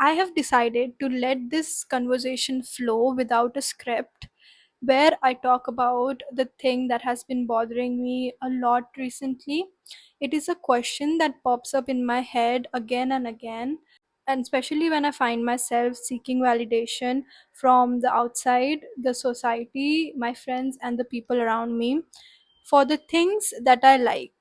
I have decided to let this conversation flow without a script, where I talk about the thing that has been bothering me a lot recently. It is a question that pops up in my head again and again, and especially when I find myself seeking validation from the outside, the society, my friends, and the people around me for the things that I like.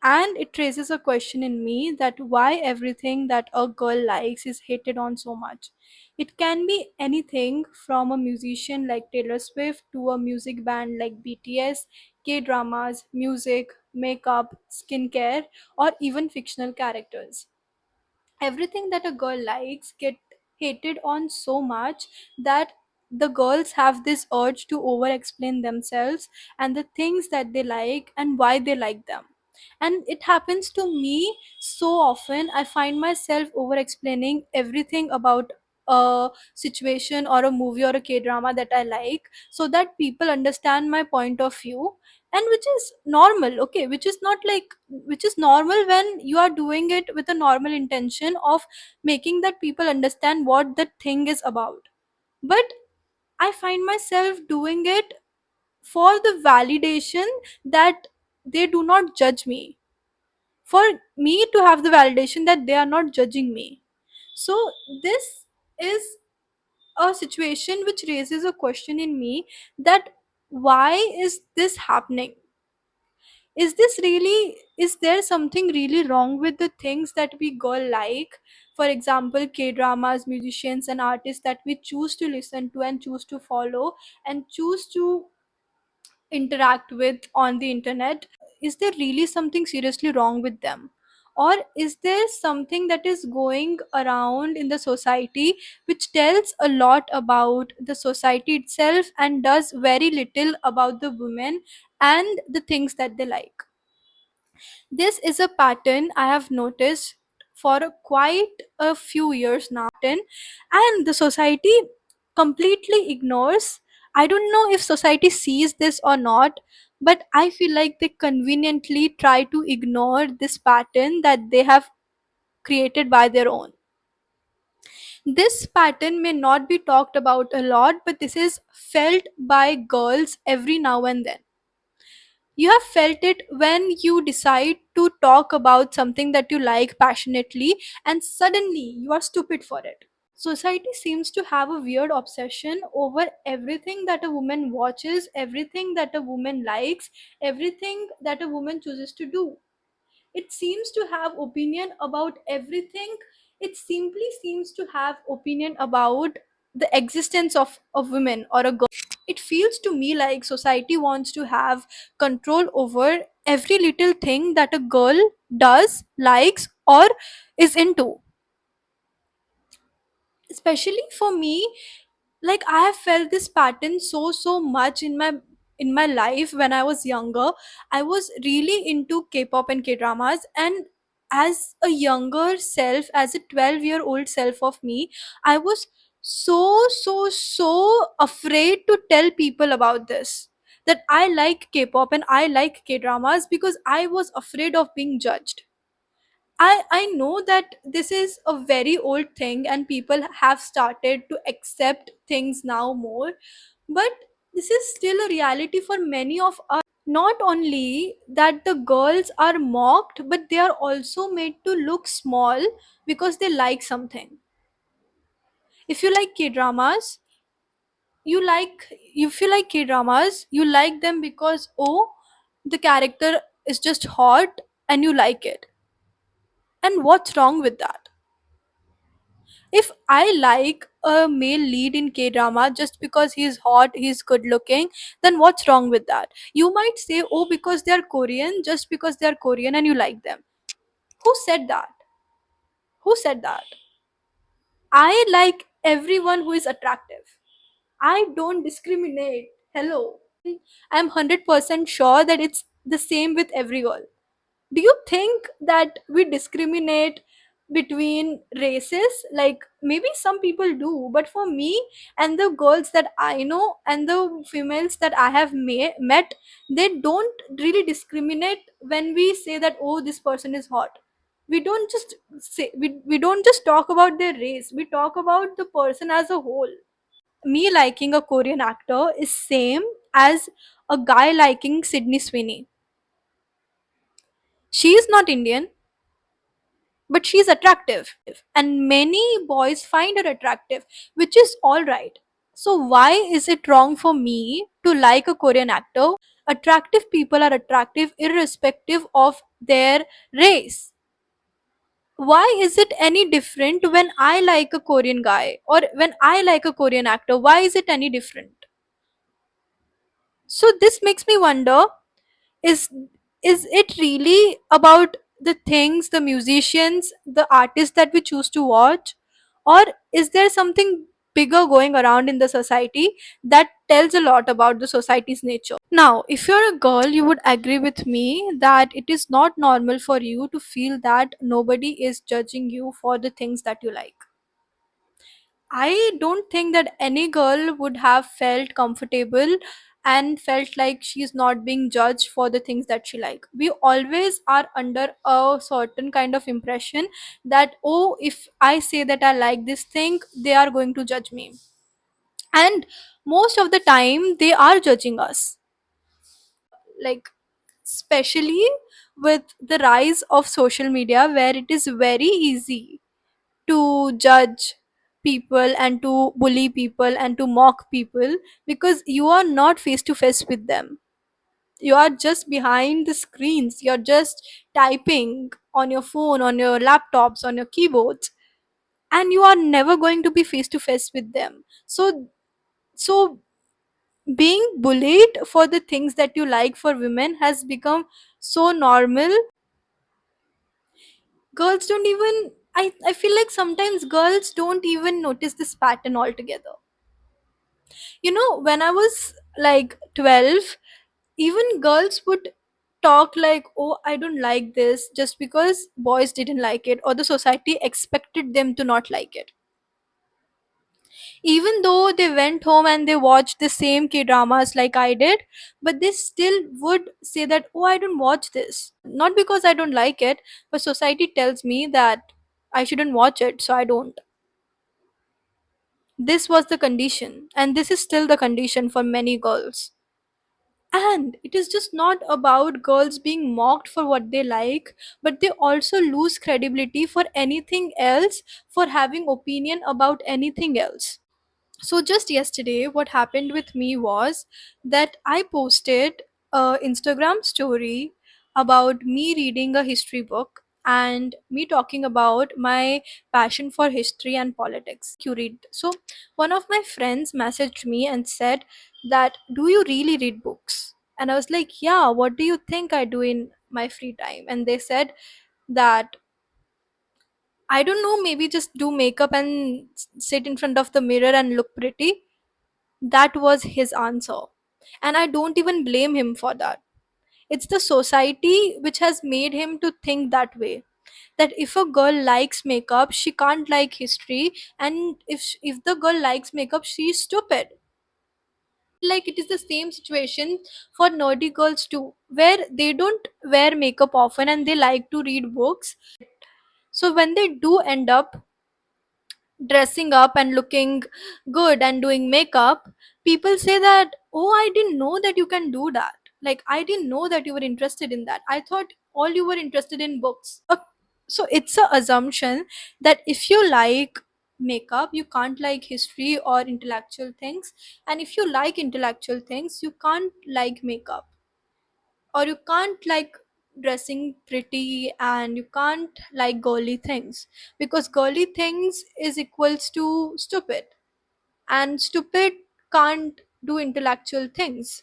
And it raises a question in me that why everything that a girl likes is hated on so much. It can be anything from a musician like Taylor Swift to a music band like BTS, K dramas, music, makeup, skincare, or even fictional characters. Everything that a girl likes get hated on so much that the girls have this urge to over explain themselves and the things that they like and why they like them. And it happens to me so often. I find myself over explaining everything about a situation or a movie or a K drama that I like so that people understand my point of view, and which is normal, okay, which is not like, which is normal when you are doing it with a normal intention of making that people understand what the thing is about. But I find myself doing it for the validation that they do not judge me, for me to have the validation that they are not judging me. So this is a situation which raises a question in me that why is this happening? Is there something really wrong with the things that we girl like? For example, K dramas, musicians, and artists that we choose to listen to and choose to follow and choose to interact with on the internet. Is there really something seriously wrong with them? Or is there something that is going around in the society which tells a lot about the society itself and does very little about the women and the things that they like? This is a pattern I have noticed for quite a few years now, and the society completely ignores. I don't know if society sees this or not, but I feel like they conveniently try to ignore this pattern that they have created by their own. This pattern may not be talked about a lot, but this is felt by girls every now and then. You have felt it when you decide to talk about something that you like passionately and suddenly you are stupid for it. Society seems to have a weird obsession over everything that a woman watches, everything that a woman likes, everything that a woman chooses to do. It seems to have opinion about everything. It simply seems to have opinion about the existence of women or a girl. It feels to me like society wants to have control over every little thing that a girl does, likes, or is into. Especially for me, like I have felt this pattern so much in my life. When I was younger, I was really into K-pop and K-dramas, and as a younger self, as a 12-year-old self of me, I was so afraid to tell people about this, that I like K-pop and I like K-dramas, because I was afraid of being judged. I know that this is a very old thing and people have started to accept things now more, but this is still a reality for many of us. Not only that the girls are mocked, but they are also made to look small because they like something. If you like K-dramas, you like if you like K-dramas, you like them because, oh, the character is just hot and you like it. And what's wrong with that? If I like a male lead in K drama just because he's hot, he's good looking, then what's wrong with that? You might say, oh, because they're Korean, just because they're Korean and you like them. Who said that? Who said that? I like everyone who is attractive. I don't discriminate. Hello. I'm 100% sure that it's the same with every girl. Do you think that we discriminate between races? Like, maybe some people do, but for me and the girls that I know and the females that I have met, they don't really discriminate when we say that, oh, this person is hot. We don't just we don't just talk about their race, we talk about the person as a whole. Me liking a Korean actor is same as a guy liking Sydney Sweeney. She is not Indian, but she's attractive, and many boys find her attractive, which is all right. So why is it wrong for me to like a Korean actor? Attractive people are attractive irrespective of their race. Why is it any different when I like a Korean guy or when I like a Korean actor? Why is it any different? So this makes me wonder, is is it really about the things, the musicians, the artists that we choose to watch, or is there something bigger going around in the society that tells a lot about the society's nature? Now, if you're a girl, you would agree with me that it is not normal for you to feel that nobody is judging you for the things that you like. I don't think that any girl would have felt comfortable and felt like she's not being judged for the things that she like. We always are under a certain kind of impression that, oh, if I say that I like this thing, they are going to judge me. And most of the time they are judging us. Like, especially with the rise of social media, where it is very easy to judge people and to bully people and to mock people, because you are not face to face with them. You are just behind the screens, you're just typing on your phone, on your laptops, on your keyboards, and you are never going to be face to face with them. So being bullied for the things that you like for women has become so normal. Girls don't even, I feel like sometimes girls don't even notice this pattern altogether. You know, when I was like 12, even girls would talk like, oh, I don't like this, just because boys didn't like it or the society expected them to not like it. Even though they went home and they watched the same K dramas like I did, but they still would say that, oh, I don't watch this. Not because I don't like it, but society tells me that I shouldn't watch it, so I don't. This was the condition, and this is still the condition for many girls. And it is just not about girls being mocked for what they like, but they also lose credibility for anything else, for having opinion about anything else. So just yesterday, what happened with me was that I posted a Instagram story about me reading a history book and me talking about my passion for history and politics. You read. So one of my friends messaged me and said that, do you really read books? And I was like, yeah, what do you think I do in my free time? And they said that, I don't know, maybe just do makeup and sit in front of the mirror and look pretty. That was his answer. And I don't even blame him for that. It's the society which has made him to think that way. That if a girl likes makeup, she can't like history, and if the girl likes makeup, she's stupid. Like, it is the same situation for nerdy girls too, where they don't wear makeup often and they like to read books. So when they do end up dressing up and looking good and doing makeup, people say that, oh, I didn't know that you can do that. Like, I didn't know that you were interested in that. I thought all you were interested in books. So it's a assumption that if you like makeup, you can't like history or intellectual things, and if you like intellectual things, you can't like makeup, or you can't like dressing pretty, and you can't like girly things, because girly things is equals to stupid, and stupid can't do intellectual things.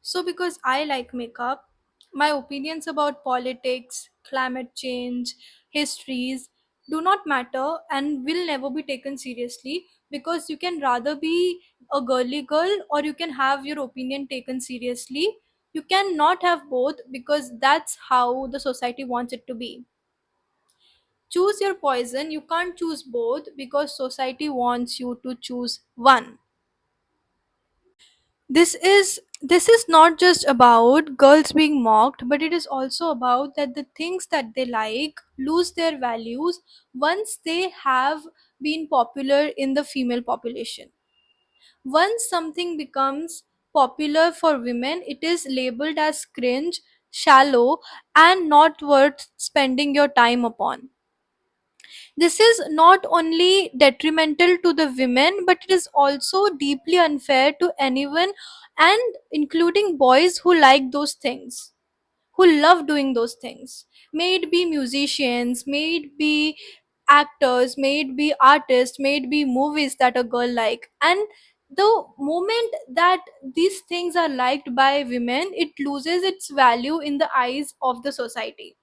So because I like makeup, my opinions about politics, climate change, histories do not matter and will never be taken seriously, because you can rather be a girly girl or you can have your opinion taken seriously. You cannot have both, because that's how the society wants it to be. Choose your poison. You can't choose both because society wants you to choose one. This is not just about girls being mocked, but it is also about that the things that they like lose their values once they have been popular in the female population. Once something becomes popular for women, it is labeled as cringe, shallow, and not worth spending your time upon. This is not only detrimental to the women, but it is also deeply unfair to anyone, and including boys who like those things, who love doing those things. May it be musicians, may it be actors, may it be artists, may it be movies that a girl like. And the moment that these things are liked by women, it loses its value in the eyes of the society.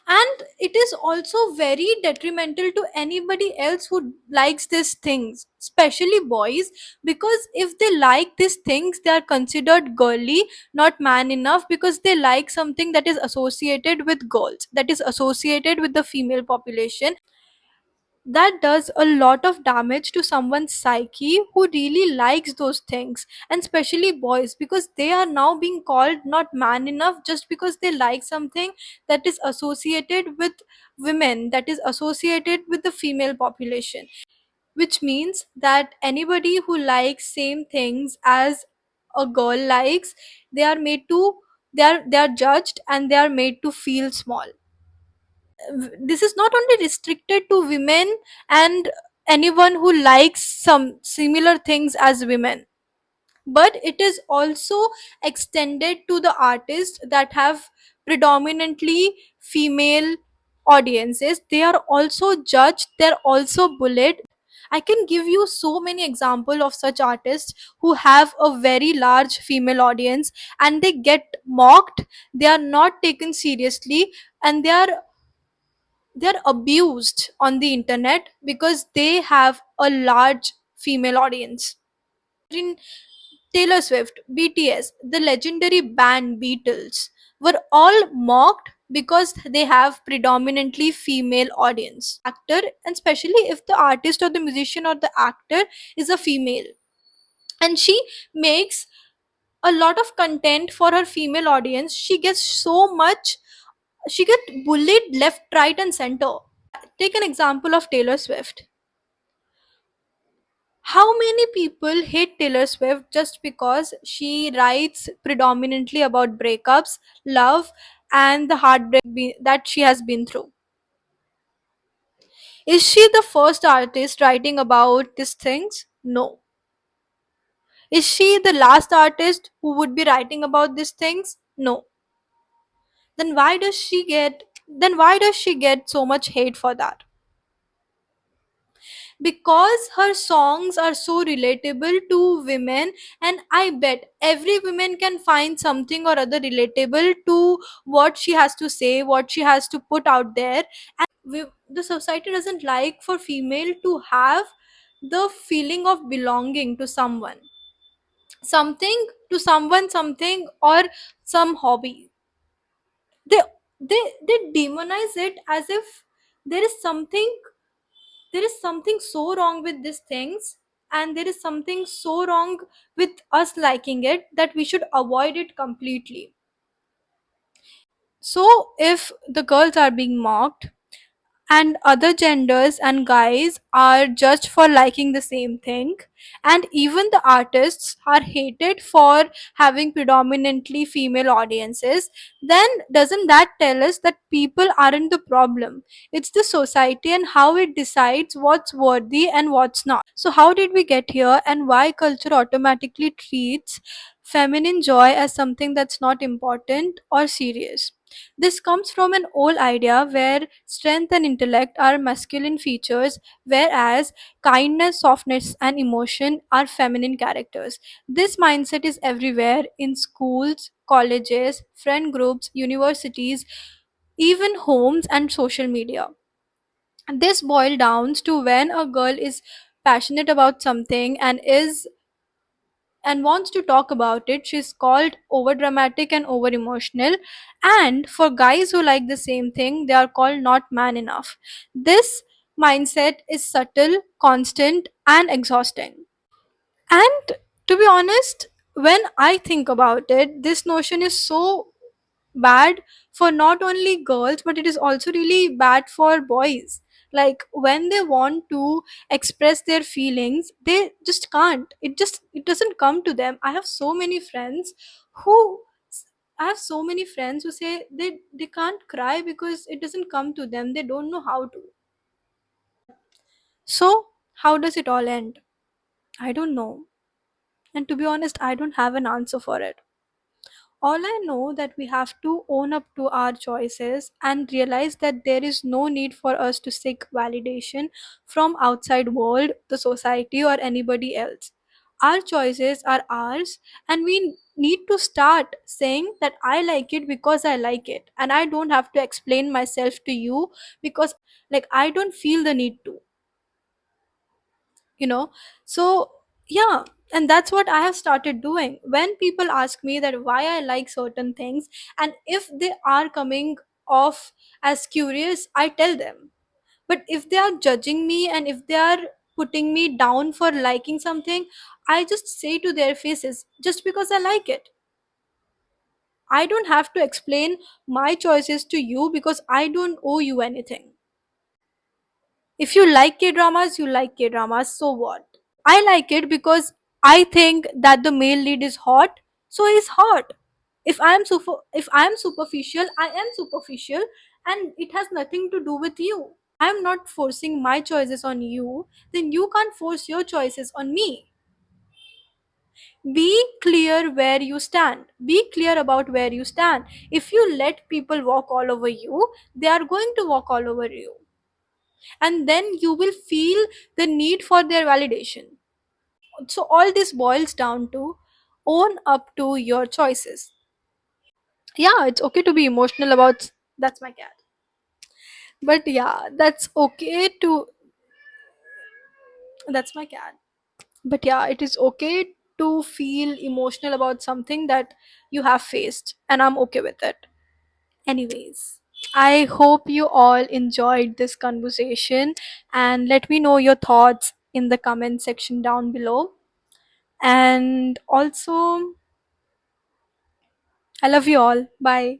And it is also very detrimental to anybody else who likes these things, especially boys, because if they like these things, they are considered girly, not man enough, because they like something that is associated with girls, that is associated with the female population. That does a lot of damage to someone's psyche who really likes those things, and especially boys, because they are now being called not man enough just because they like something that is associated with women, that is associated with the female population, which means that anybody who likes same things as a girl likes, they are made to they are judged, and they are made to feel small. This is not only restricted to women and anyone who likes some similar things as women, but it is also extended to the artists that have predominantly female audiences. They are also judged, they're also bullied. I can give you so many examples of such artists who have a very large female audience, and they get mocked, they are not taken seriously, and they're abused on the internet because they have a large female audience. In Taylor Swift, BTS, the legendary band Beatles were all mocked because they have predominantly female audience. Actor, and especially if the artist or the musician or the actor is a female, and she makes a lot of content for her female audience, she gets so much, she get bullied left, right, and center. Take an example of Taylor Swift. How many people hate Taylor Swift just because she writes predominantly about breakups, love, and the that she has been through? Is she the first artist writing about these things? No. Is she the last artist who would be writing about these things? No. Then why does she get so much hate for that? Because her songs are so relatable to women, and I bet every woman can find something or other relatable to what she has to say, what she has to put out there. The society doesn't like for female to have the feeling of belonging to someone, something, to someone, something, or some hobby. They they they demonize it as if there is something, there is something so wrong with these things, and there is something so wrong with us liking it, that we should avoid it completely. So if the girls are being mocked, and other genders and guys are judged for liking the same thing, and even the artists are hated for having predominantly female audiences, then doesn't that tell us that people aren't the problem? It's the society and how it decides what's worthy and what's not. So how did we get here, and why culture automatically treats feminine joy as something that's not important or serious? This comes from an old idea where strength and intellect are masculine features, whereas kindness, softness, and emotion are feminine characters. This mindset is everywhere in schools, colleges, friend groups, universities, even homes and social media. This boils down to when a girl is passionate about something and wants to talk about it, she's called over dramatic and over emotional. And for guys who like the same thing, they are called not man enough. This mindset is subtle, constant, and exhausting. And To be honest, when I think about it, this notion is so bad for not only girls, but it is also really bad for boys. Like when they want to express their feelings, they just can't. It doesn't come to them. Who I have so many friends who say they can't cry because it doesn't come to them. They don't know how to. So, how does it all end? I don't know. And to be honest, I don't have an answer for it. All I know that we have to own up to our choices and realize that there is no need for us to seek validation from outside world, the society or anybody else. Our choices are ours and we need to start saying that I like it because I like it and I don't have to explain myself to you because like I don't feel the need to, you know. So yeah, and that's what I have started doing. When people ask me that why I like certain things, and if they are coming off as curious, I tell them. But if they are judging me and if they are putting me down for liking something, I just say to their faces, just because I like it, I don't have to explain my choices to you because I don't owe you anything. If you like K dramas, you like K dramas, so what? I like it because I think that the male lead is hot, so he's hot. If I am superficial, I am superficial, and it has nothing to do with you. I am not forcing my choices on you, then you can't force your choices on me. Be clear where you stand. Be clear about where you stand. If you let people walk all over you, they are going to walk all over you. And then you will feel the need for their validation. So all this boils down to own up to your choices. Yeah, it's okay to be emotional about that's my cat. But yeah, that's my cat. But yeah, it is okay to feel emotional about something that you have faced and I'm okay with it. Anyways, I hope you all enjoyed this conversation and let me know your thoughts in the comment section down below. And also, I love you all. Bye.